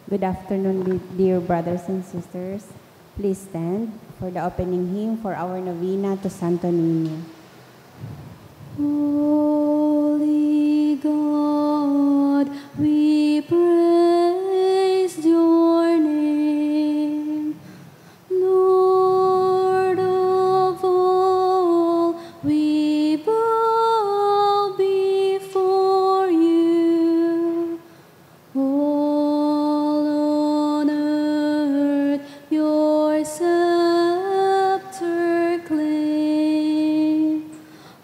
Good afternoon, dear brothers and sisters. Please stand for the opening hymn for our novena to Santo Niño. Holy God, we praise your name. Lord of all, we bow before you. All on earth your scepter claim.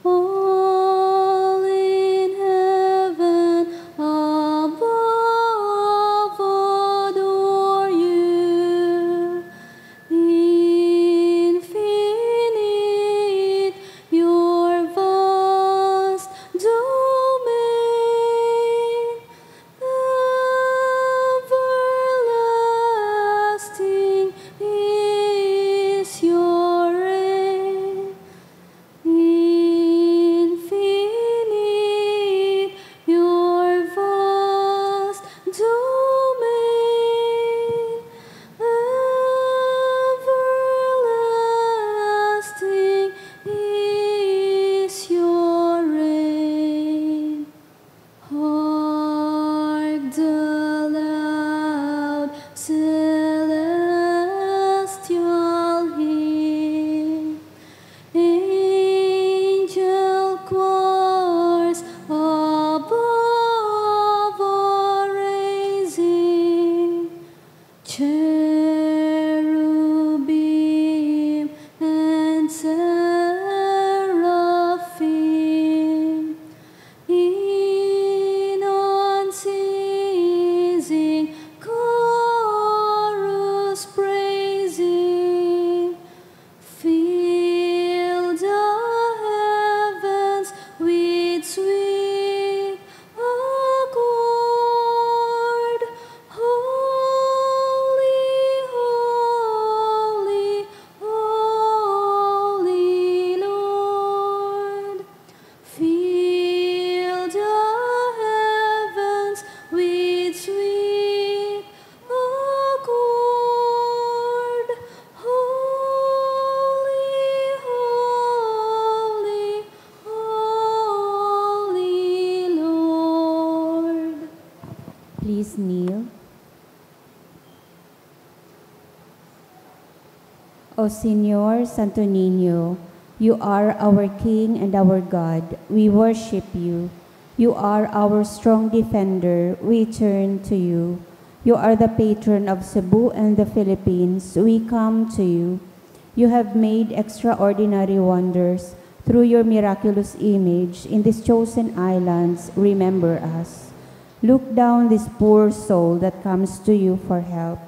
All in heaven above adore you. Infinite your vast domain. Everlasting is your reign. Infinite your vast domain. Everlasting is your reign. Hark the loud celestial hymn. Angel choirs above are raising. Cherubim and seraphim in unceasing chorus praising. Fill the heavens with sweet accord. Holy, holy, holy Lord. Fill the heavens with sweet accord. Holy, holy, holy Lord. Please kneel. O Señor Santo Niño, you are our King and our God. We worship you. You are our strong defender. We turn to you. You are the patron of Cebu and the Philippines. We come to you. You have made extraordinary wonders through your miraculous image in these chosen islands. Remember us. Look down this poor soul that comes to you for help.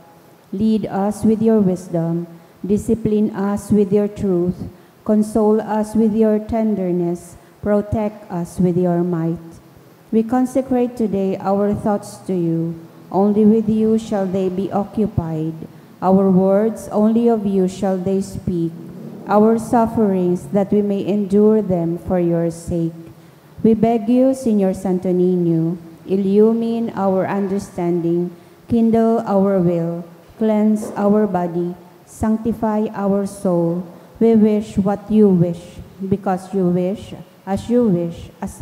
Lead us with your wisdom. Discipline us with your truth. Console us with your tenderness. Protect us with your might. We consecrate today our thoughts to you. Only with you shall they be occupied. Our words, only of you shall they speak. Our sufferings, that we may endure them for your sake. We beg you, Señor Santo Niño, illumine our understanding, kindle our will, cleanse our body, sanctify our soul. We wish what you wish, because you wish, as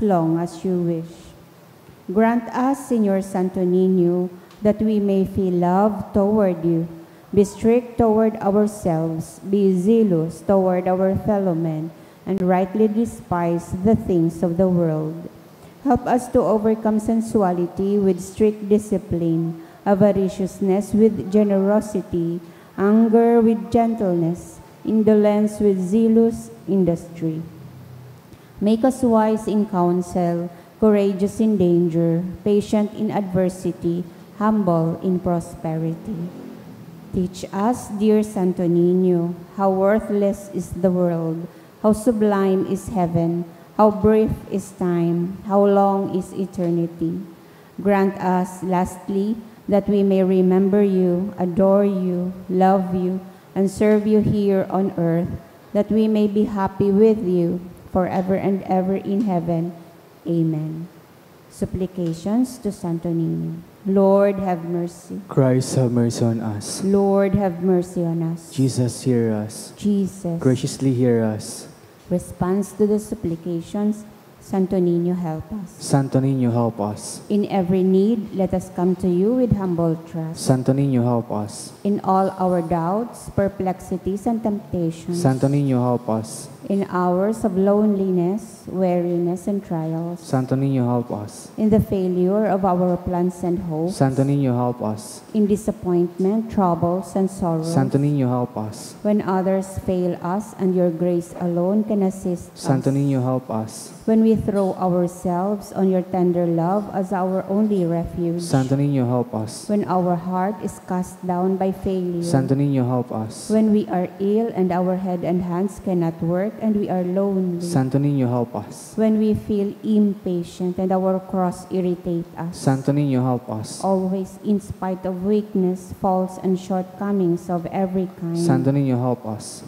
long as you wish. Grant us, Señor Santo Niño, that we may feel love toward you, be strict toward ourselves, be zealous toward our fellow men, and rightly despise the things of the world. Help us to overcome sensuality with strict discipline, avariciousness with generosity, anger with gentleness, indolence with zealous industry. Make us wise in counsel, courageous in danger, patient in adversity, humble in prosperity. Teach us, dear Santo Niño, how worthless is the world, how sublime is heaven, how brief is time, how long is eternity. Grant us, lastly, that we may remember you, adore you, love you, and serve you here on earth, that we may be happy with you forever and ever in heaven. Amen. Supplications to Santo Niño. Lord, have mercy. Christ, have mercy on us. Lord, have mercy on us. Jesus, hear us. Jesus, Graciously hear us. response to the supplications, Santo Niño, help us. Santo Niño, help us. In every need, let us come to you with humble trust. Santo Niño, help us. In all our doubts, perplexities, and temptations. Santo Niño, help us. In hours of loneliness, weariness, and trials. Santo Niño, help us. In the failure of our plans and hopes. Santo Niño, help us. In disappointment, troubles, and sorrows. Santo Niño, help us. When others fail us and your grace alone can assist Santo us. Niño, help us. When we throw ourselves on your tender love as our only refuge. Santo Niño, help us. When our heart is cast down by failure. Santo Niño, help us. When we are ill and our head and hands cannot work and we are lonely. Santo Niño, help us. When we feel impatient and our cross irritate us. Santo Niño, help us. Always in spite of weakness, faults, and shortcomings of every kind. Santo Niño, help us.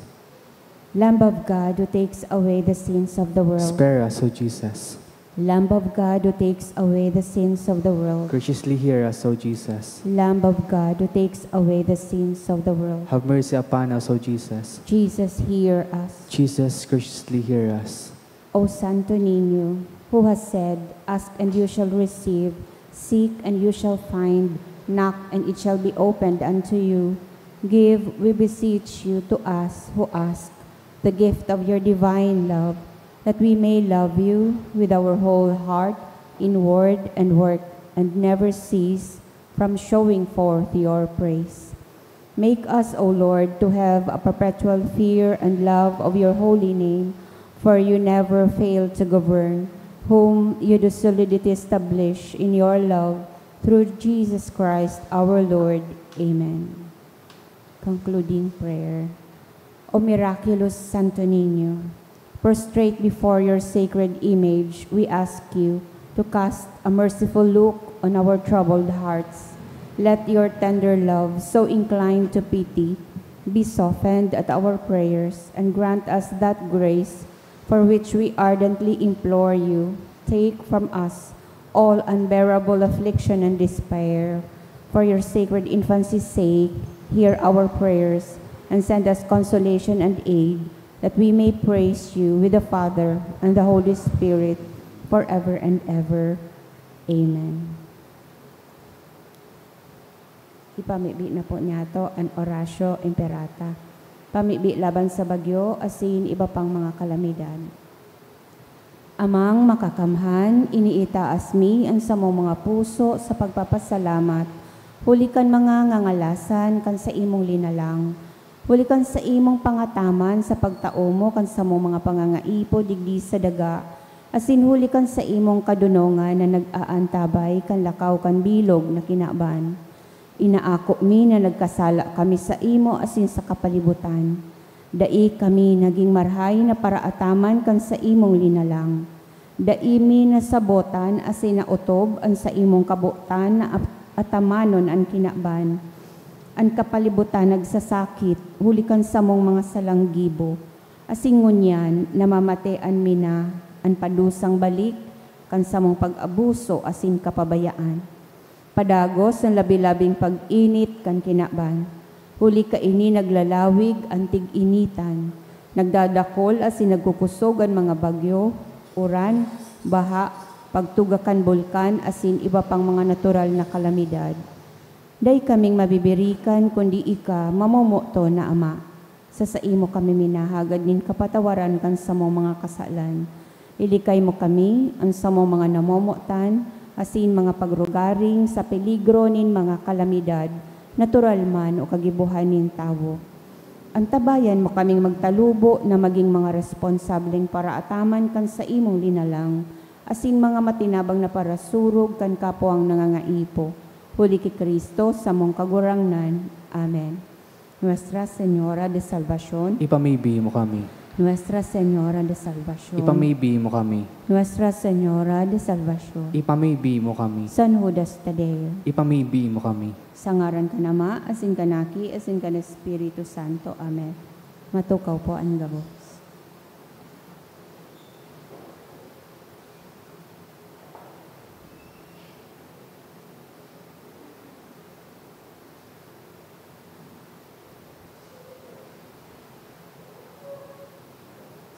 Lamb of God who takes away the sins of the world. Spare us, O Jesus. Lamb of God who takes away the sins of the world. Graciously hear us, O Jesus. Lamb of God who takes away the sins of the world. Have mercy upon us, O Jesus. Jesus, hear us. Jesus, graciously hear us. O Santo Niño, who has said, ask and you shall receive, seek and you shall find, knock and it shall be opened unto you. Give, we beseech you, to us who ask, the gift of your divine love, that we may love you with our whole heart, in word and work, and never cease from showing forth your praise. Make us, O Lord, to have a perpetual fear and love of your holy name, for you never fail to govern, whom you do solidly establish in your love, through Jesus Christ our Lord. Amen. Concluding prayer. O miraculous Santo Niño, prostrate before your sacred image, we ask you to cast a merciful look on our troubled hearts. Let your tender love, so inclined to pity, be softened at our prayers, and grant us that grace for which we ardently implore you. Take from us all unbearable affliction and despair. For your sacred infancy's sake, hear our prayers, and send us consolation and aid, that we may praise you with the Father and the Holy Spirit forever and ever. Amen. Ipamibi na po niya to an orasyo imperata. Pamibi laban sa bagyo, asin iba pang mga kalamidad. Amang makakamhan, iniitaas mi ang samong mga puso sa pagpapasalamat. Hulikan mga ngangalasan kan sa imong linalang. Hulikan sa imong pangataman sa pagtao mo kan sa mong mga pangangaipo digdi sa daga. Asin hulikan sa imong kadunongan na nag-aantabay kan lakaw kan bilog na kinaban. Inaako mi na nagkasala kami sa imo asin sa kapalibutan. Dai kami naging marhay na paraataman kan sa imong linalang. Dai mi nasabotan asin nautob an sa imong kabutan na atamanon an kinaban. An kapalibutan nagsasakit, hulikan sa mong mga salanggibo. Asingon yan, namamatean mi na, an padusang balik, kan sa mong pag-abuso, asin kapabayaan. Padagos ang labi-labing pag-init, kan kinaban. Huli ka ini naglalawig, antig initan. Nagdadakol, asin nagkukusog ang mga bagyo, uran, baha, pagtugakan bulkan, asin iba pang mga natural na kalamidad. Day kaming mabibirikan, kundi ika, mamomoto na Ama. Sa imo kami minahagad nin kapatawaran kan sa mong mga kasalan. Ilikay mo kami, ang sa mong mga namomotan, asin mga pagrugaring sa peligro nin mga kalamidad, natural man o kagibuhan nin tawo. Antabayan mo kaming magtalubo na maging mga responsableng para ataman kan sa imong linalang, asin mga matinabang na parasurog kan kapwang nangangaipo. Huli ki Kristo sa mong kagurangnan. Amen. Nuestra Señora de Salvación. Ipamibi mo kami. Nuestra Señora de Salvación. Ipamibi mo kami. Nuestra Señora de Salvación. Ipamibi mo kami. San Judas Tadeo. Ipamibi mo kami. Sa ngaran ka Ama, asin kanaki, asin ka Espiritu Santo. Amen. Matukaw po ang gabos.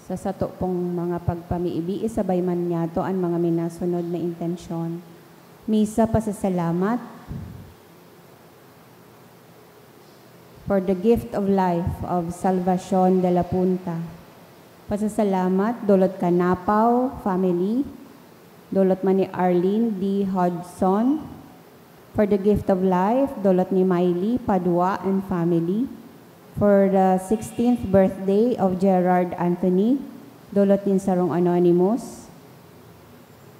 Sa sato pong mga pagpamiibi, isabay man niya to ang mga minasunod na intensyon. Misa pasasalamat for the gift of life of Salvacion de la Punta. Pasasalamat, dulot ka Napaw family, dulot man ni Arlene D. Hodgson. For the gift of life, dulot ni Miley Padua and family. For the 16th birthday of Gerard Anthony, dulot ni Sarong Anonymous.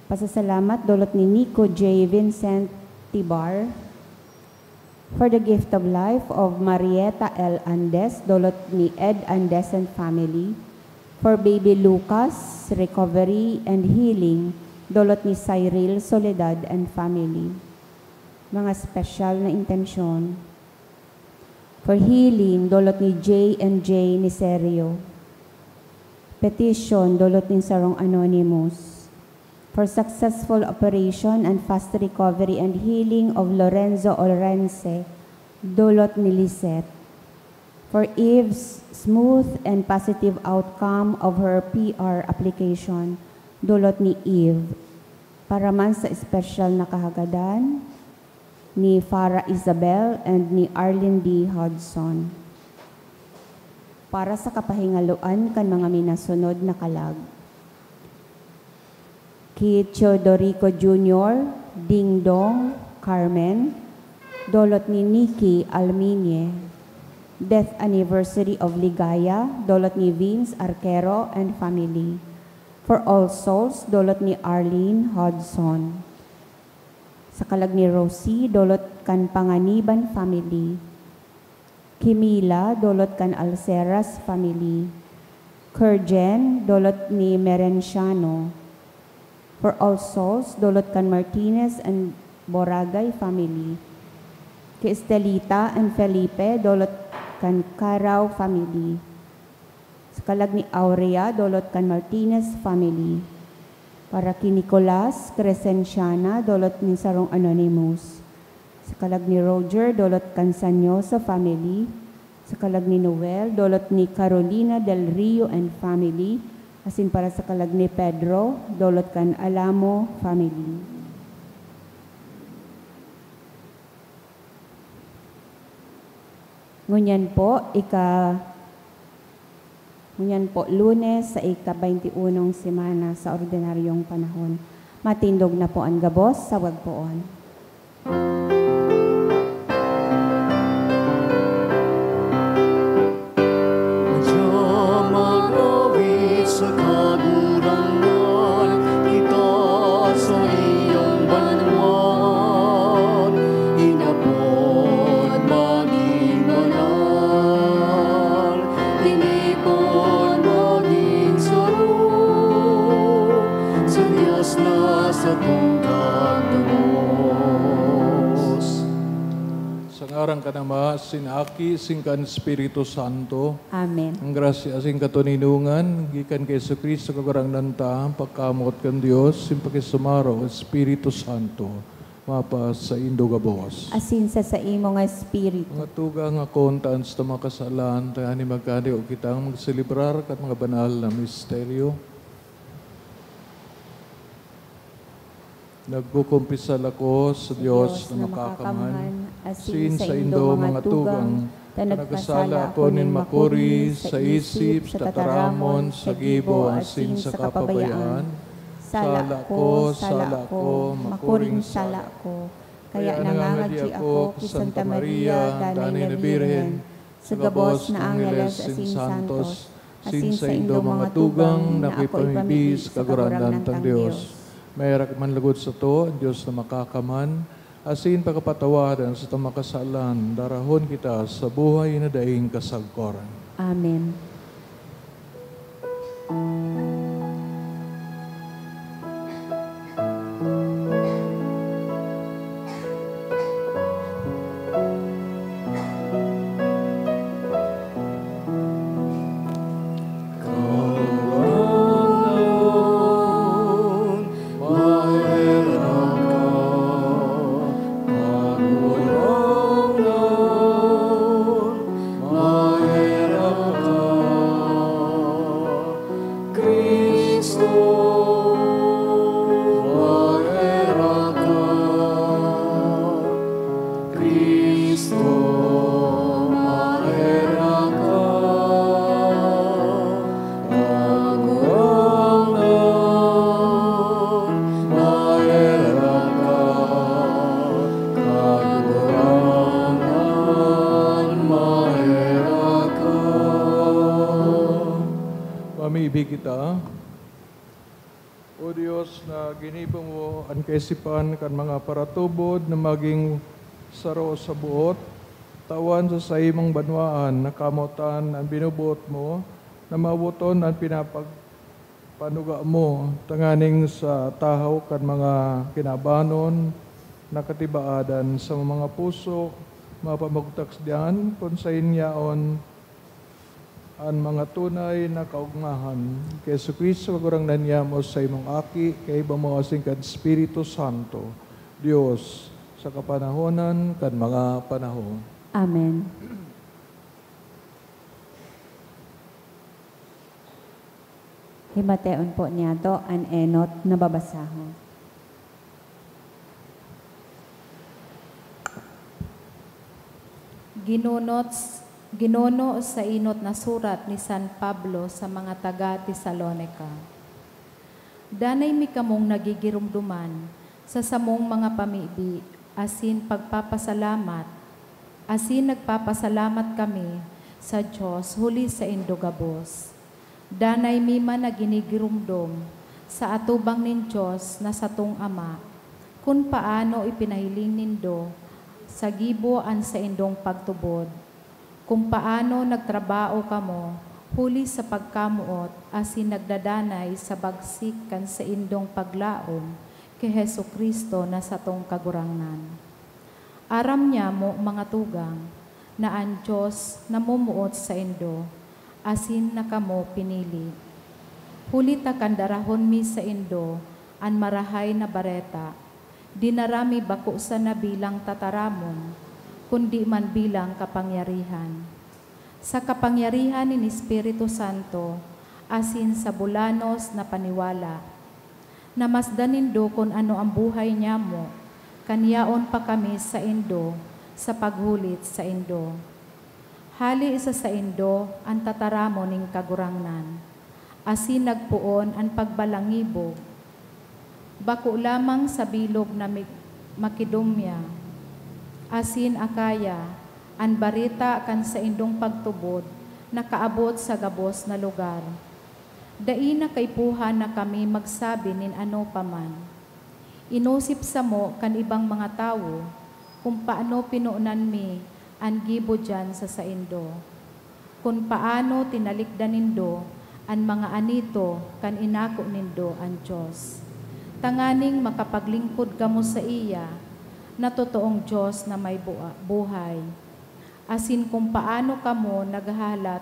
Pasasalamat, dulot ni Nico J. Vincent Tibar. For the gift of life of Marieta L. Andes, dulot ni Ed Andes and family. For baby Lucas, recovery and healing, dulot ni Cyril Soledad and family. Mga special na intensyon. For healing, dulot ni J and J Niserio. Petition, dulot ni Sarong Anonymous. For successful operation and fast recovery and healing of Lorenzo Orense, dulot ni Lisette. For Eve's smooth and positive outcome of her PR application, dulot ni Eve. Para man sa special na kahagadan, ni Farah Isabel and ni Arlene D. Hodgson. Para sa kapahingaluan kan mga minasunod na kalag. Ki Teodorico Jr., Ding Dong, Carmen, dulot ni Nikki Alminye. Death anniversary of Ligaya, dulot ni Vince Arquero and family. For All Souls, dulot ni Arlene Hodgson. Sa kalag ni Rosie, dulot kan Panganiban family. Kimila, dulot kan Alceras family. Kurjen, dulot ni Merenciano. For All Souls, dulot kan Martinez and Boragay family. Ki Estelita and Felipe, dulot kan Carao family. Sa kalag ni Aurea, dulot kan Martinez family. Para ki Nicolas Crescenciana, dulot ni Sarong Anonymous. Sa kalag ni Roger, dulot kan Sanyosa family. Sa kalag ni Noel, dulot ni Carolina del Rio and family. Asin para sa kalag ni Pedro, dulot kan Alamo family. Ngunyan po, Lunes sa ika-21 semana sa ordinaryong panahon. Matindog na po ang gabos sa wagpoon. Sa kagurangan, kita sa iyong banwan, inapon maging banal, inipon maging saro, sa Diyos na sa tungkad Diyos. Sa ngarang kanama, sinaki, singkan Espiritu Santo, Amen. ang grasya asing katuninungan, gikan kay Yesu Cristo kagurang nanta, pagkamot kan Dios, simpakisumaro, Espiritu Santo, mapa sa indugabos. Asin sa imo nga espiritu. Mga tuga nga kontaan sa makasalan, tayo ni magkani o kitang magselebrar kat mga banal na misteryo. Nagkukumpisal ako sa Diyos na makakaman, asin sa indo mga tugang, nagkasala ako nin makuri sa isip, sa tataramon, sa gibo, asin sa kapabayaan. Sala ko, makuring sala ko. Kaya nangangadji ako ki Santa Maria, Danay na Birhen, sa gabos na angeles asin santos, asin sa indo mga tugang, nakipamibis kagurandan tang Diyos. Mayrak man lagod sa to, ang Diyos na makakaman, asin pagkapatawaran sa tamakasalan, darahon kita sa buhay na daing kasagkoran. Amen. Mahirap ka, Kristo, maera ka, kagurangan, maera ka, kagurangan, maera ka. Pamibig kita, O Diyos, na ginibo mo ang kaisipan kan mga paratubod na maging saro sa buot, tawan sa imong banwaan, nakamutan ang binubuot mo, na mabuton ang pinapagpanuga mo, tanganing sa tahaw kan mga kinabanon, nakatibaadan sa mga puso, mapamagtaks diyan, kung sa inyaon, ang mga tunay na kaugmahan. Kay Jesu Kristo, kagurang nanyamo sa imong aki, kay bamawasing kan Espiritu Santo, Diyos, sa kapanahonan, kan mga panahon. Amen. Himateon po niya to an enot na babasahon. Ginuno sa inot na surat ni San Pablo sa mga taga Tesalonica. Danay mi kamong nagigirumduman sa samong mga pamibi, asin nagpapasalamat kami sa Diyos huli sa indugabos. Danay mi man naginigirumdum sa atubang nin Diyos na satong Ama, kung paano ipinahiling nindo sa giboan sa indong pagtubod, kung paano nagtrabaho kamo huli sa pagkamuot asin nagdadanay sa bagsik kan sa indong paglaom kay Hesu Kristo na satong kagurangnan. Aram niya mo mga tugang na ang Diyos namumuot sa indo asin na kamo pinili. Huli ta kandarahon mi sa indo an marahay na bareta, dinarami bako sa nabilang tataramon, kundi man bilang kapangyarihan. Sa kapangyarihan ni Espiritu Santo, asin sa bulanos na paniwala, namasdanin do kung ano ang buhay niya mo, kanyaon pa kami sa indo, sa paghulit sa indo. Hali isa sa indo, ang tataramo ning kagurangnan, asin nagpuon ang pagbalangibog, bako lamang sa bilog na Makedonia, asin Akaya, ang barita kan sa indong pagtubod, nakaabot sa gabos na lugar. Dai na kaipuhan na kami magsabi nin ano paman. Inusip sa mo kan ibang mga tao, kung paano pinuunan mi ang gibo dyan sa saindo. Kung paano tinalikdan nindo ang mga anito kan inako nindo ang Diyos. Tanganing makapaglingkod kamo sa iya, na totoong Diyos na may buhay. Asin kung paano kamo naghahalat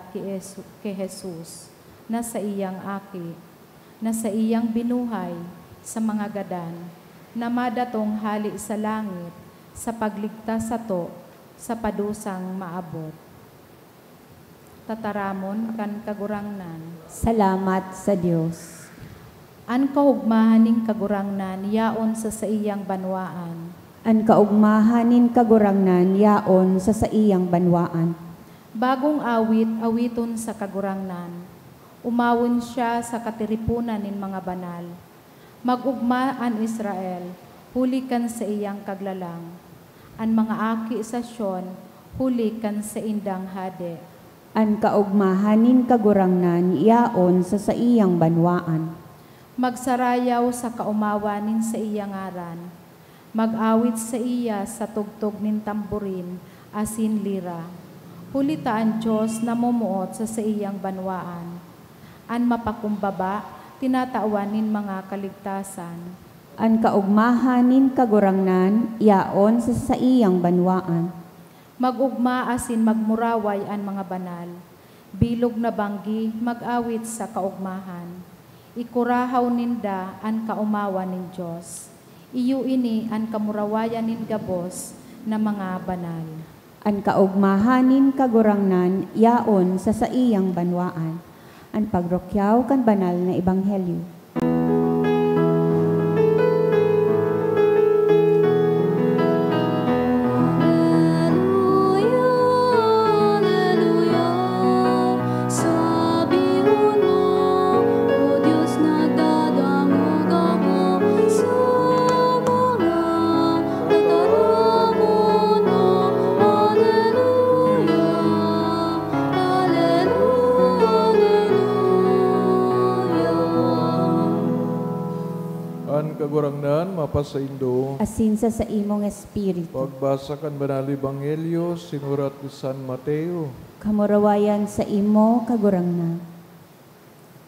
kay Jesus na sa iyang aki, na sa iyang binuhay sa mga gadan, na madatong hali sa langit sa pagligtas sa to sa padusang maabot. Tataramon kan kagurangnan. Salamat sa Diyos. An kaugmahaning kagurangnan yaon sa iyang banwaan. An kaugmahanin kagurangnan yaon sa iyang banwaan. Bagong awit, awiton sa kagurangnan. Umawon siya sa katiripunan nin mga banal. Magugma an Israel, huli kan sa iyang kaglalang. An mga aki sa Sion, huli kan sa indang hade. An kaugmahanin kagurangnan yaon sa iyang banwaan. Magsarayaw sa kaumawanin sa iyang ngaran. Mag-awit sa iya sa tugtog nin tamburin, asin lira. Hulita ang Diyos na mumuot sa iyang banwaan. An mapakumbaba, tinataawan nin mga kaligtasan. An kaugmahanin kagurangnan yaon sa iyang banwaan. Magugma asin magmuraway ang mga banal. Bilog na banggi, mag-awit sa kaugmahan. Ikurahaw ninda ang kaumawan nin Diyos. Iyo ini ang kamurawayan nin gabos na mga banal. An kaugmahanin kagurangnan yaon sa iyang banwaan. An pagrokyaw kan banal na ebanghelyo. pa sa indo. asin sa imong espiritu. Pagbasa kan banal Ebanghelyo, sinurat ni San Mateo. Kamurawayan sa imo kagurangnan.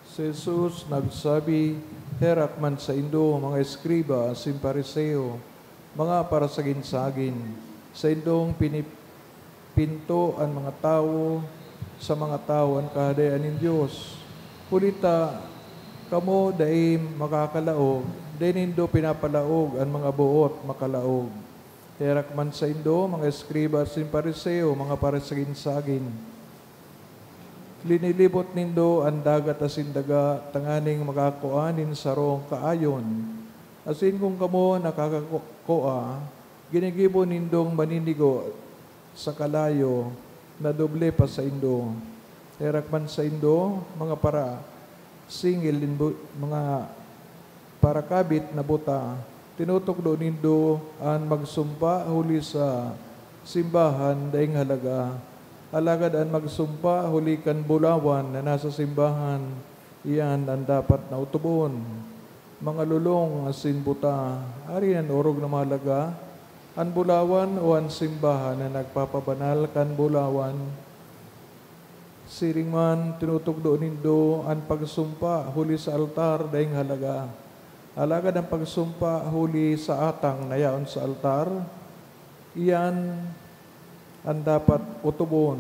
Si Jesus nagsabi, herak man sa indo, mga eskriba, asin pariseo, mga parasagin-sagin, sa indong pinipinto ang mga tao, sa mga tao ang kahadayan ng Diyos. Kulita, kamo daim makakalaog, din indo pinapalaog ang mga buot makalaog. Herak man sa indo, mga eskriba, asin pariseo, mga parasagin-sagin, linilibot nindo ang dagat asin daga, tanganing makakuanin sa rong kaayon. Asin kung kamo nakakakuha, ginigibo nindong maninigo sa kalayo, na doble pa sa indo. Herak man sa indo, mga para singil, mga para kabit na buta, tinutokdo nindo ang magsumpa huli sa simbahan daing halaga. Alagad ang magsumpa huli kan bulawan na nasa simbahan, iyan ang dapat na utubon. Mga lulong asin buta, ari ang orog na mahalaga, ang bulawan o ang simbahan na nagpapabanal kan bulawan. Siring man tinutugdo nindo ang pagsumpa huli sa altar daing halaga. Alagad ang pagsumpa huli sa atang na yaon sa altar, iyan ang dapat utubon.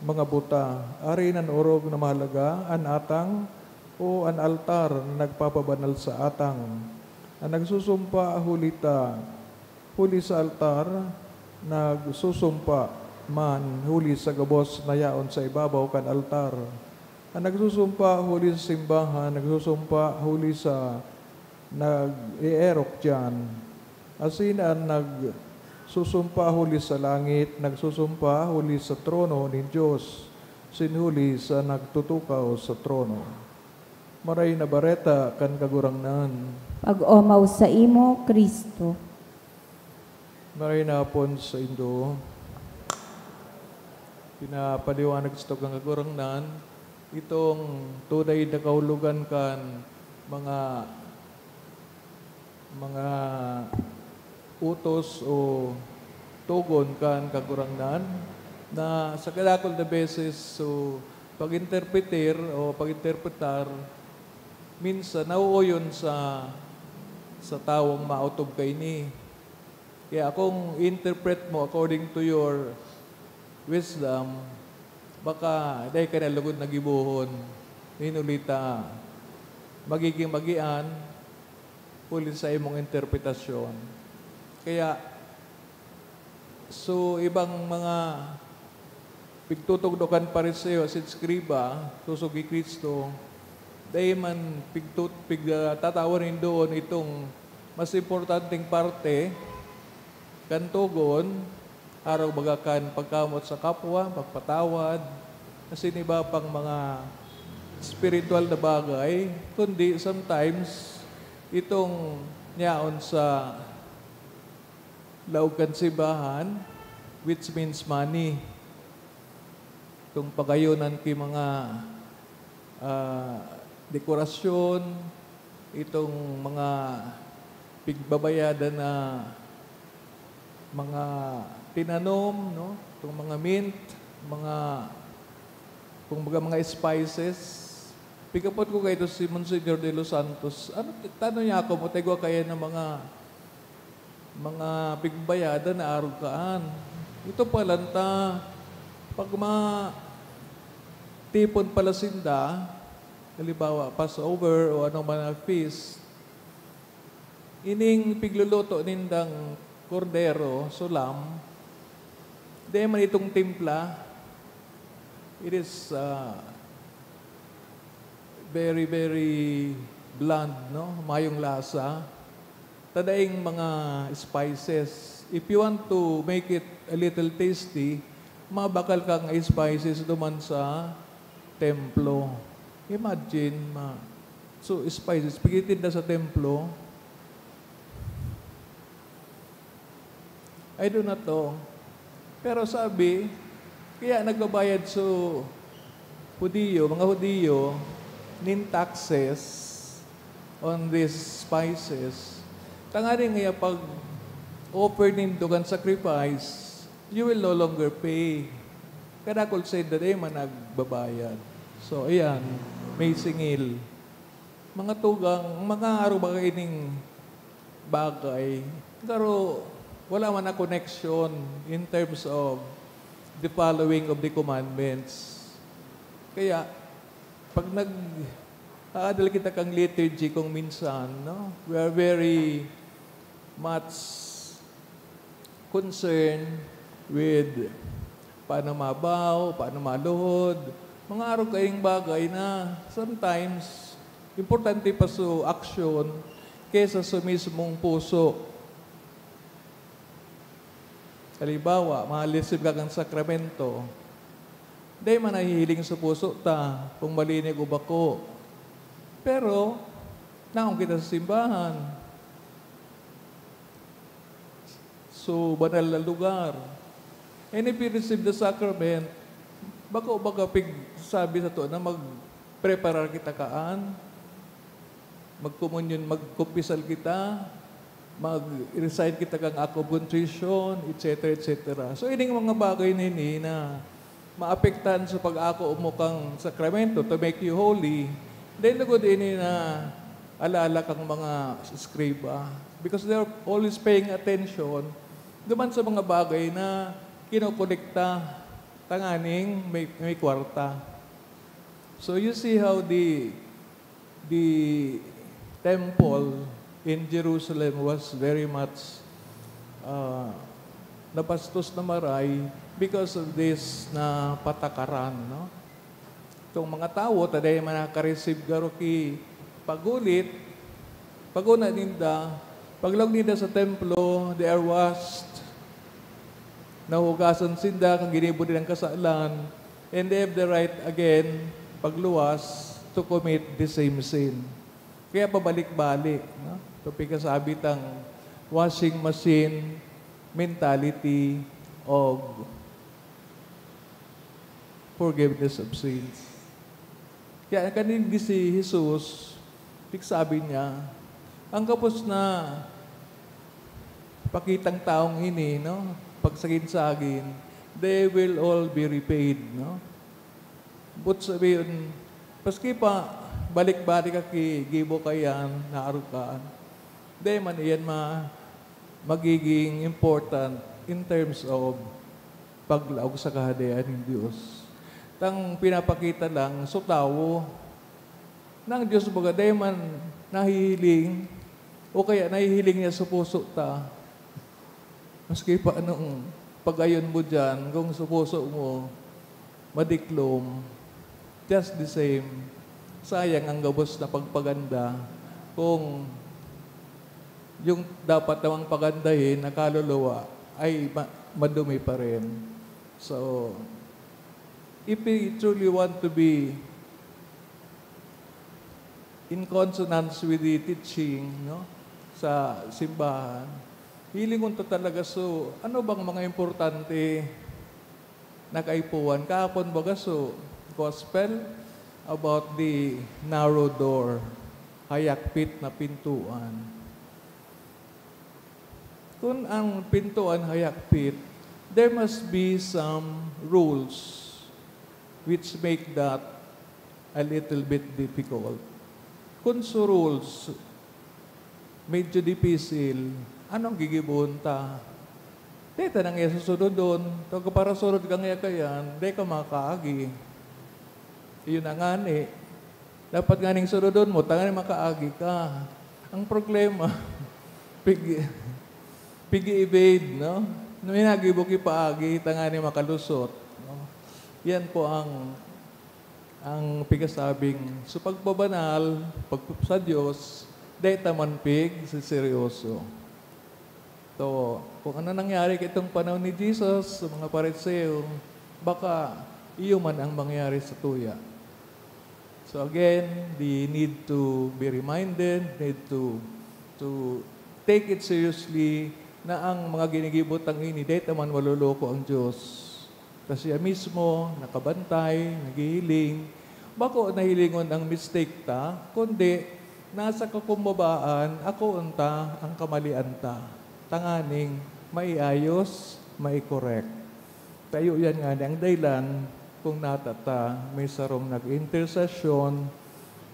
Mga buta, ari ang orog na mahalaga, ang atang o ang altar na nagpapabanal sa atang. Ang nagsusumpa huli sa altar, nagsusumpa man huli sa gabos na yaon sa ibabaw kan altar. Ang nagsusumpa huli sa simbahan, nagsusumpa huli sa nag-i-erok dyan. Asin ang nagsusumpa huli sa langit, nagsusumpa huli sa trono ni Diyos, sinhuli sa nagtutukaw sa trono. Maray na bareta kan kagurangnan. Pag-omaw sa imo, Kristo. Maray na pon sa indo. Pinapaliwanag sa kang kagurangnan, itong tunay na kahulugan kan mga utos o tugon kan kagurangnan na sa kadakol na beses so pag-interpreter o pag-interpretar minsan nauuyon sa tawong mautob kay ni. Kaya kung interpret mo according to your wisdom, baka dahil ka na lugod na gibuhon, minulita, magiging magian, huli sa imong interpretasyon. Kaya, so ibang mga pigtutugdokan pariseo at skriba, tusugi Kristo, dahil man tatawarin doon itong mas importanteng parte, kantugon, araw bagakan pagkamot sa kapwa, pagpatawad, kasi iba pang mga spiritual na bagay, kundi sometimes itong niyaon sa laugan simbahan, which means money. Itong pagayunan ki mga dekorasyon, itong mga pigbabayadan na mga tinanom, no? Itong mga mint, mga spices. Pikapot ko kayo si Monsignor de los Santos. Ano, tanong niya ako, matigwa kaya ng mga pigbayadan na arugaan. Ito palanta, pag tipon pala sinda, halimbawa, Passover o anong mga feast, ining pigluluto nindang kordero, sulam, di man itong timpla, it is very, very bland, no? Mayong lasa. Tadaing mga spices. If you want to make it a little tasty, mabakal kang spices duman sa templo. Imagine, so spices, pigitin na sa templo. I do not know. Pero sabi, kaya nagbabayad so mga Hudiyo, nin taxes on these spices. Tangari nga pag offer nindugan sacrifice, you will no longer pay. Kaya kung say that man nagbabayad. So, ayan, may singil. Mga tugang, mga araw ba ining bagay, pero wala man na connection in terms of the following of the commandments. Kaya, pag aadal kita kang liturgy kung minsan, no? We are very much concerned with paano mabaw, paano maluhod, mga araw kayong bagay na sometimes importante pa sa action kesa sa mismong puso. Halimbawa, mahalisip ka kang sakramento, di man nahihiling sa puso ta kung malinig o bako. Pero, naong kita sa simbahan. So, banal na lugar. And if you receive the sacrament, baka sabi sa to na mag-preparar kita kaan, mag-communion, mag-kumpisal kita, mag-recite kita kang act of contrition, etc., etc. So, ining mga bagay na ini na maapektan sa pag-ako mo kang sakramento to make you holy. Then, nagod ini na alaala kang mga scriba. Because they're always paying attention duman sa mga bagay na kinokolekta tanganing may kwarta. So you see how the temple in Jerusalem was very much napastos na maray because of this na patakaran, no? Itong mga tao, taday man nakareceive garo ki pagulit, paguna ninda, paglag ninda sa templo, they are washed, nahugasan sinda, kang ginibo din ang kasalan, and they have the right again, pagluwas, to commit the same sin. Kaya pabalik-balik, no? Ito pikasabi tang washing machine mentality of forgiveness of sins. Kaya kanin si Jesus, sabi niya, ang kapos na pakitang taong ini, no? Pagsagin-sagin, they will all be repaid, no? But sabihin, paski pa, balik-balik ka gibo kayan, naarukaan. Di man iyan magiging important in terms of paglaog sa kahadayan ng Diyos. Tang pinapakita lang, so tao, ng Diyos baga, di man nahihiling, o kaya nahihiling niya sa puso ta. Maski pa anong pag-ayon mo dyan, kung sa puso mo, madiklom, just the same, sayang ang gabos na pagpaganda kung yung dapat namang pagandahin na kaluluwa ay madumi pa rin. So, if we truly want to be in consonance with the teaching, no, sa simbahan, hilingon to talaga. So, ano bang mga importante na kaipuan? Kahapon baga so, gospel about the narrow door, hayakpit na pintuan. Kung ang pintuan hayakpit, there must be some rules which make that a little bit difficult. Kung sa rules, medyo difficile, anong gigibon ta? Dito nang iya susunod doon. Ito para sunod ka nga kayan, di ka makaagi. Iyon na nga ni. Dapat nga ning sunod doon mo, tangan makaagi ka. Ang problema, pigi-evade, no? May nagibuki paagi, tangan ni makalusot. No? Yan po ang pigasabing, so pagbabanal, sa Diyos, dahil tamanpig, seryoso. So, kung ano nangyari kitong panahon ni Jesus, sa mga Pariseo, baka iyo man ang mangyari sa tuya. So again, they need to be reminded, need to take it seriously na ang mga ginigibot ang ini, dahil taman maluloko ang Diyos. Kasi mismo, nakabantay, naghihiling, bako nahilingon ang mistake ta, kundi nasa kakumbabaan, ako unta ang kamalianta. Tanganing maiayos, mai-correct. Tayo yan nga ang dahilan kung natata may sarong nag-intercession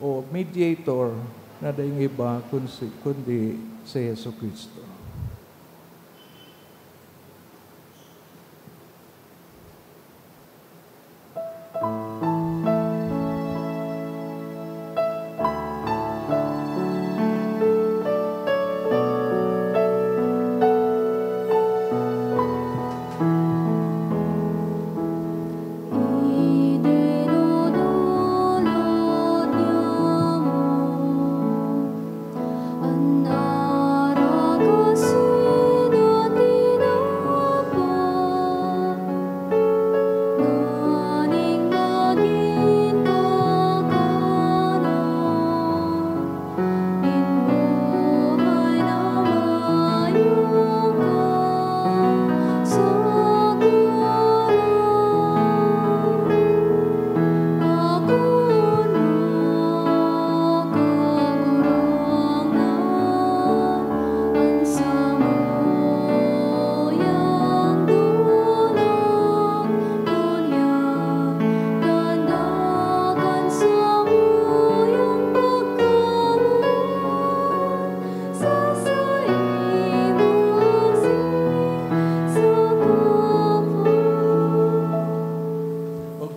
o mediator na daing iba kundi si Yesu Kristo.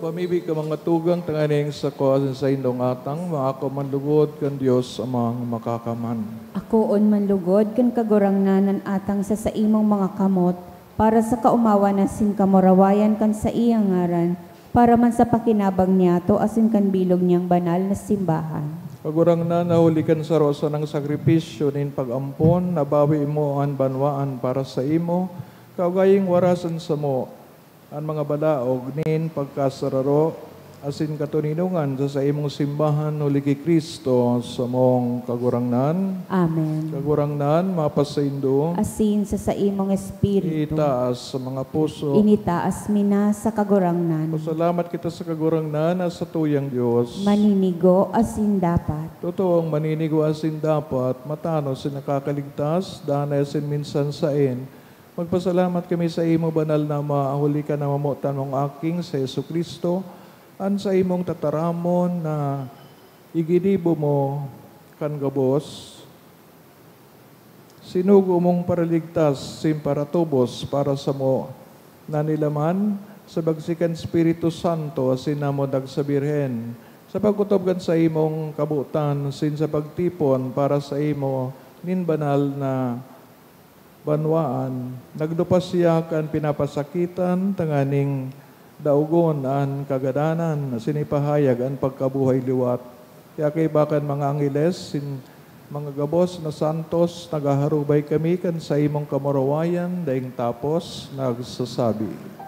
Pamibig ka mga tugang tanganing sa kuwasan sa indong atang, maako manlugod kan Diyos amang makakaman. Akoon manlugod kan kagurangnanan atang sa imong mga kamot, para sa kaumawa na sin kamurawayan kan sa iyang ngaran, para man sa pakinabang niya to asin kan bilog niyang banal na simbahan. Kagurang na nahulikan sa rosa ng sakripisyo nin pag-ampon, nabawi mo ang banwaan para sa imo, kaugaying warasan sa mo, ang mga balaog nin pagkasararo, asin katuninungan sa imong simbahan uli kay Kristo sa mong kagurangnan. Amen. Kagurangnan, mapasaindo, Asin sa imong espiritu, itaas sa mga puso. initaas mina sa kagurangnan. Pasalamat kita sa kagurangnan at sa tuyang Diyos. Maninigo asin dapat. Totoong maninigo asin dapat, matano sin nakakaligtas, danay asin minsan sain. Magpasalamat kami sa imo banal na maahuli ka na mamutan mong aking sa Yesu Kristo, an sa imong tataramon na iginibo mo kan gabos, sinugo mong paraligtas sim para tubos para sa mo na nilaman sa bagsikan Espiritu Santo asin namo dag sa Birhen, sa pagkutobgan sa imong kabutan sin sa pagtipon para sa imo nin banal na banwaan, nagdupas siya kan pinapasakitan, tanganing daugon an kagadanan, sinipahayag an pagkabuhay liwat. Kaya kay bakan mga angeles, mga gabos na santos, nagaharubay kami kan sa imong kamarawayan, daing tapos nagsasabi.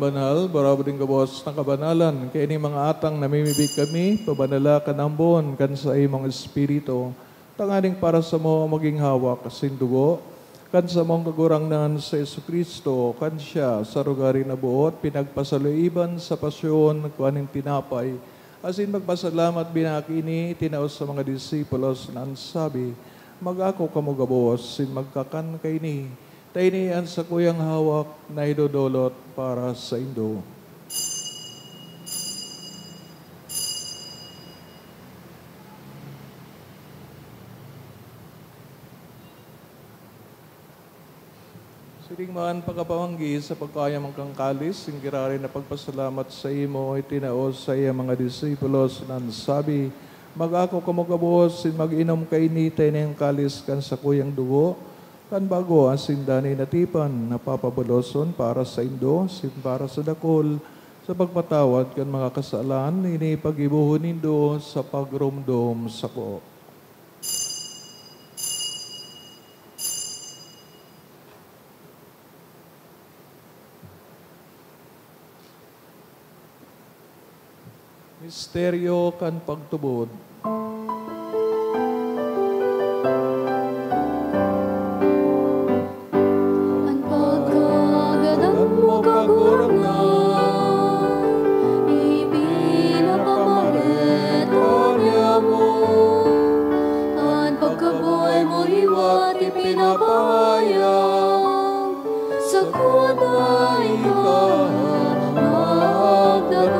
Banal, barabo din kabos ng kabanalan, kaya ini mga atang namimibig kami, pabanala kanambon, kan sa imong espiritu, tanganing para sa mo maging hawak kasin dugo, kan sa mong kagurangnan sa Yesu Kristo, kan siya sa rugari na buot, pinagpasaluiban sa pasyon, kuaning tinapay, asin magpasalamat binakini, tinaos sa mga disipulos na ansabi, mag-ako kamugabos, sin magkakan kay ni, Tainian sa kuyang hawak na idodolot para sa indo. Siring man pagkapawanggi sa pagkayam ang kangkalis, singgirari na pagpasalamat sa imo, itinaos sa iya mga disipulos nan sabi, mag-ako kamugabos, sin mag-inom kainitay na yung kalis kan sa kuyang dugo, kan bago ang sindani natipan, napapabuloson para sa indo, sin para sa dakol, sa pagpatawad kan mga kasalan, ini pag-ibuhon nindo sa pagrumdom sa ko. Misteryo kan pagtubod. Ang pagkagadan mo kagurangnan, ipinapamalit niya mo. Ang pagkabuhay mo hiwat ipinapahayag, sa kunay ka magdato.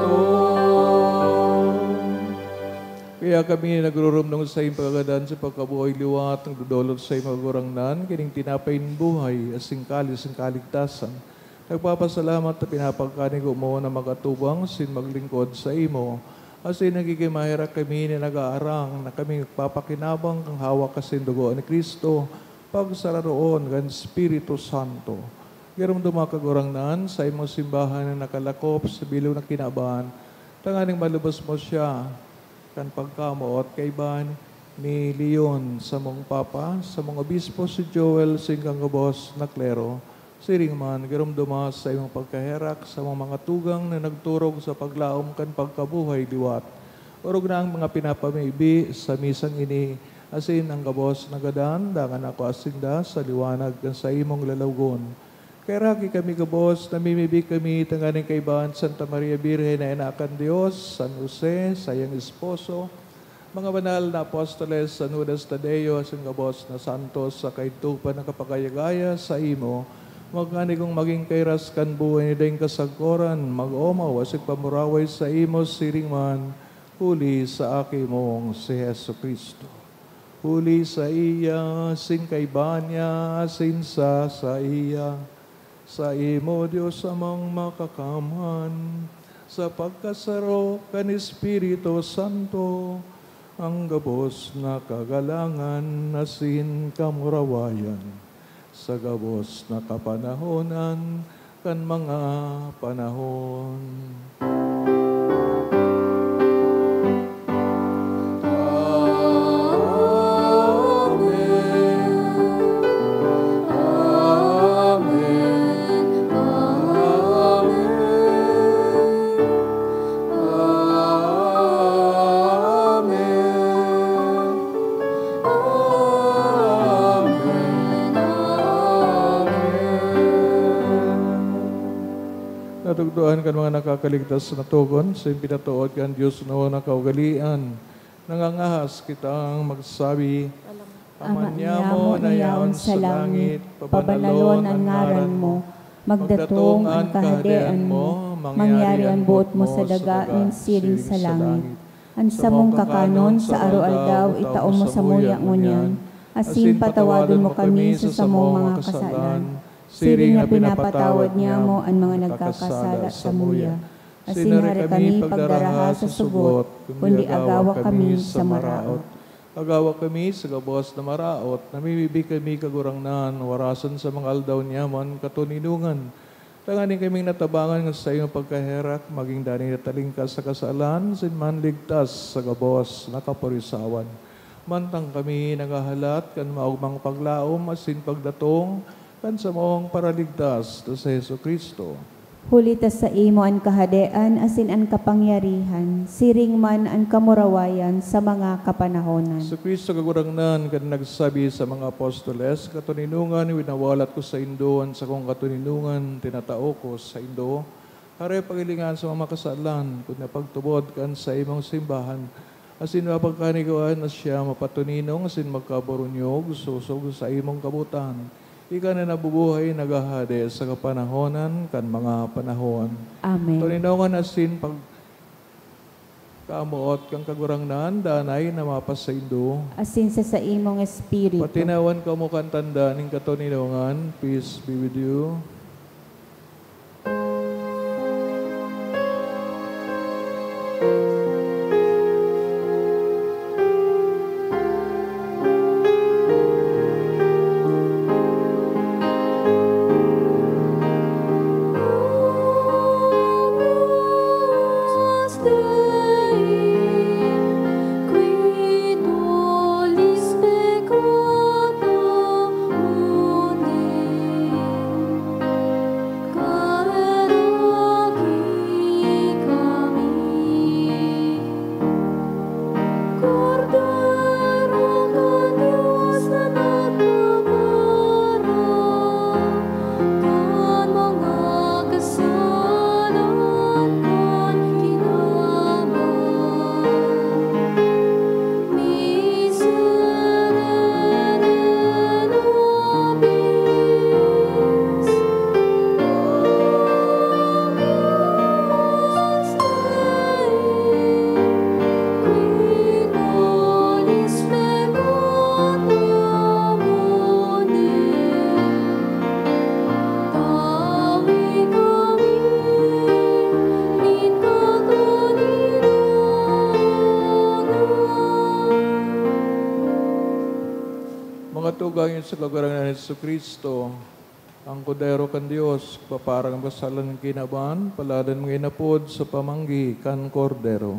Kaya kami nagrurumdong sa iyong pagkagadan sa pagkabuhay liwat ng dudolot sa iyong magurangnan, kining tinapain buhay, asing kalis ang kaligtasan. Nagpapasalamat na pinapagkanig mo na magatubang sin maglingkod sa imo. Asin nagigimahira kami na nag-aarang na kami papakinabang kang hawak kasin dugo ni Kristo, pagsararoon kan Espiritu Santo. Giram dumakagurangnan sa imong simbahan na nakalakop sa bilog na kinabahan, tanganing malubos mo siya, kan pagkamoot kay ban ni Leon sa mong papa, sa mong obispo si Joel, singkang gabos na klero, siring man, girumduma sa imong pagkaherak sa mga tugang na nagturog sa paglaom kan pagkabuhay liwat. Urog na ang mga pinapamibi sa misang ini, asin ang gabos na gadan, dangan ako asinda sa liwanag kan sa imong lalawgon. Kaya raki kami gabos, namimibi kami tanganing kaibahan Santa Maria Birhen na inakan Diyos, San Jose, sayang esposo, mga banal na apostoles, San Judas Tadeo, San Gabos na Santos, sa kaitupan ng kapagayagaya sa imo, magkanigong maging kairas kan buhay ni dayong kasagkoran, mag-omaw, asig pamuraway sa imo, siring man, huli sa aki mong si Heso Kristo. Huli sa iya, sin kaibahan niya, sin sa iya, sa imo, Diyos amang makakaman, sa pagkasaro kan Espiritu Santo, ang gabos na kagalangan, asin kamurawayan, sa gabos na kapanahonan, kan mga panahon. Natugduan kan mga nakakaligtas na tugon, sa pinatuod kan Diyos na nakaugalian. Nangangahas kitang magsabi, Ama mo na yaon sa langit, pabanalon ang ngaran mo, magdatong ang kahadean mo, mangyari ang buot mo sa dagain siring sa langit. Ang samong kakanon sa araw-aldaw, itaom mo sa muya ngunyan, asin patawadon mo kami sa samong mga kasalan, siring na pinapatawad niya mo ang mga nagkakasala sa muya. Asin hari kami pagdaraha sa sugot, kundi agawa kami sa maraot. Agawa kami sa gabos na maraot, namimibi kami kagurangnan, warasan sa mga aldaw niyaman, katuninungan. Tanganin kaming natabangan sa iyong pagkaherak, maging dani nataling ka sa kasalan, sinman ligtas sa gabos na kapurisawan. Mantang kami nagahalat, kan maugmang paglaom, asin pagdatong, kan sa mong paraligtas sa Heso Kristo. Hulitas sa imo ang kahadean, asin ang kapangyarihan, siring man ang kamurawayan sa mga kapanahonan. Sa Kristo kagurangnan, kan nagsabi sa mga apostoles, katuninungan, winawalat ko sa Indo, sa kong katuninungan, tinatao ko sa Indo. Hare pagilingan sa mga makasalan, kung napagtubod kan sa imong simbahan, asin mapagkaniguan na siya mapatuninong, asin magkaburunyog, susog sa imong kabutan. ika na nabubuhay nagahade sa kapanahonan kan mga panahon. Amen. Tuninongan asin pag kamuot kang kagurangnan, danay na mapasaindo. Asin sa imong espiritu. Patinawan ka mo kan tanda ning katuninongan. Peace be with you. Gayon sa kagarangan ni Jesucristo, ang kudero kan Dios, paparang basalan kinaban, paladan mga inapod sa pamanggi kan kordero.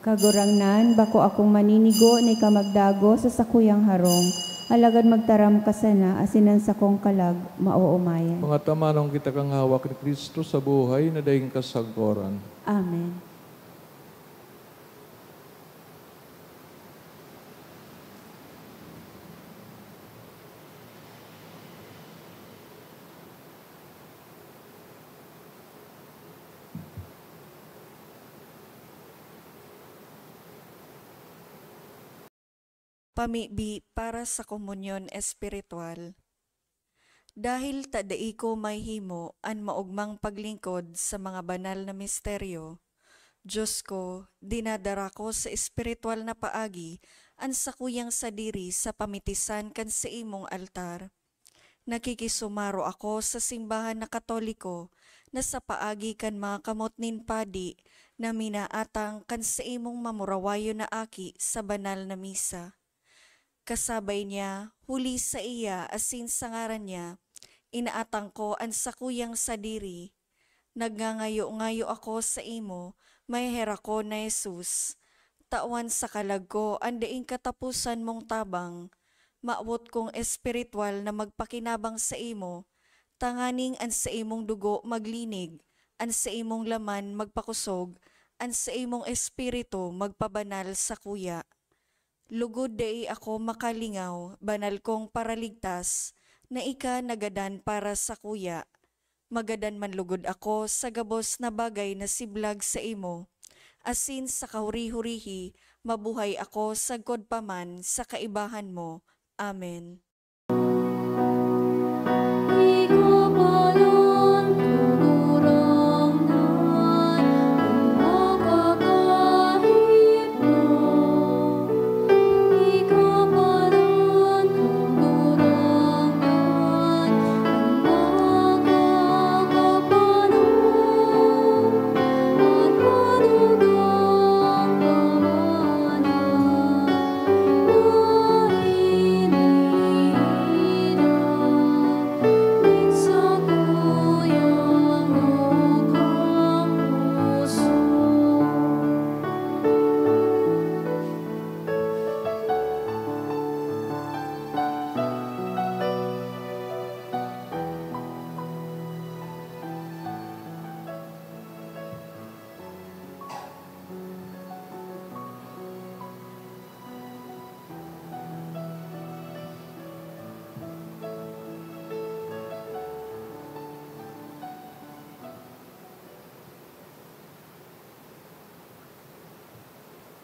Kagurangnan, bako akong maninigo ni kamagdago sa sakuyang harong, alagad magtaram ka sana, asinan sa kong kalag, mauumayan. Mga tamanong kita kang hawak ni Kristo sa buhay na daing kasagkoran. Amen. Pamibi para sa komunyon espiritual. Dahil tadai ko may himo an maugmang paglingkod sa mga banal na misteryo, Diyos ko, dinadara ko sa espiritual na paagi an sakuyang sadiri sa pamitisan kan sa imong altar. Nakikisumaro ako sa simbahan na Katoliko na sa paagi kan mga kamot nin padi na minaatang kan sa imong mamurawayo na aki sa banal na misa. Kasabay niya, huli sa iya asin sa ngaran niya, inaatang ko ang sakuyang sadiri. Nagngangayo-ngayo ako sa imo, may hera ko na Jesus. Tawan sa kalag ko, ang daing katapusan mong tabang. Maawot kong espiritual na magpakinabang sa imo, tanganing ang sa imong dugo maglinig, ang sa imong laman magpakusog, ang sa imong espiritu magpabanal sa kuya. Lugod dai ako makalingaw, banal kong paraligtas, na ika nagadan para sa kuya. Magadan man lugod ako sa gabos na bagay na siblag sa imo. Asin sa kahuri-hurihi, mabuhay ako sa godpaman sa kaibahan mo. Amen.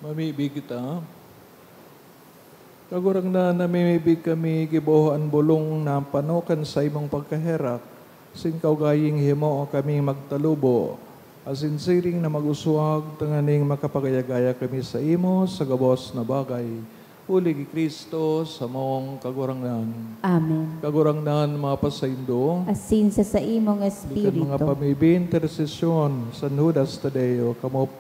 Mamibig kita. Kagurang na namimibig kami gibohan bulong na panukan sa imong pagkaherak. Sin kaugaying himo kami magtalubo. Asin siring na mag-uswag, tanganing makapagayagaya kami sa imo sa gabos na bagay. Uli ki Kristo sa mong kagurangan. Amen. Kagurangan mga pasaindo. Asin sa imong Ikan espiritu. mga pamibin, intercession, San Judas Tadeo, kamo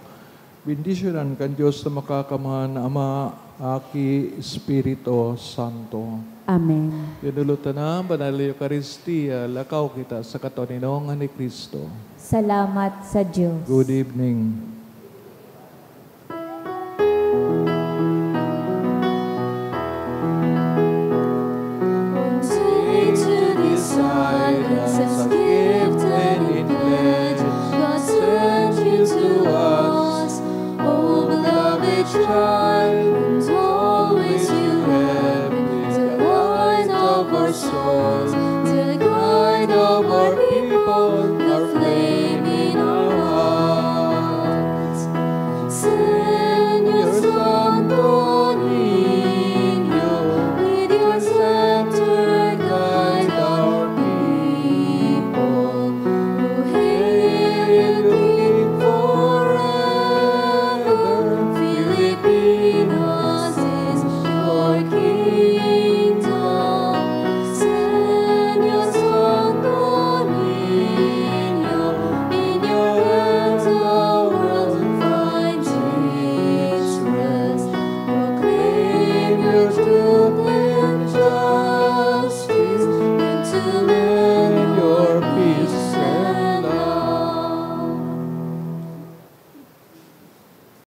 bendisyonan kan Diyos na makakamahan na Ama, Aki, Espiritu Santo. Amen. Pinulutan na, Banal Eucharistia, lakaw kita sa katoninongan ni Kristo. Salamat sa Diyos. Good evening. Take to the silence as gift and in pledge. God sent you to us, oh beloved child, and always you have been the light of our souls, the guide of our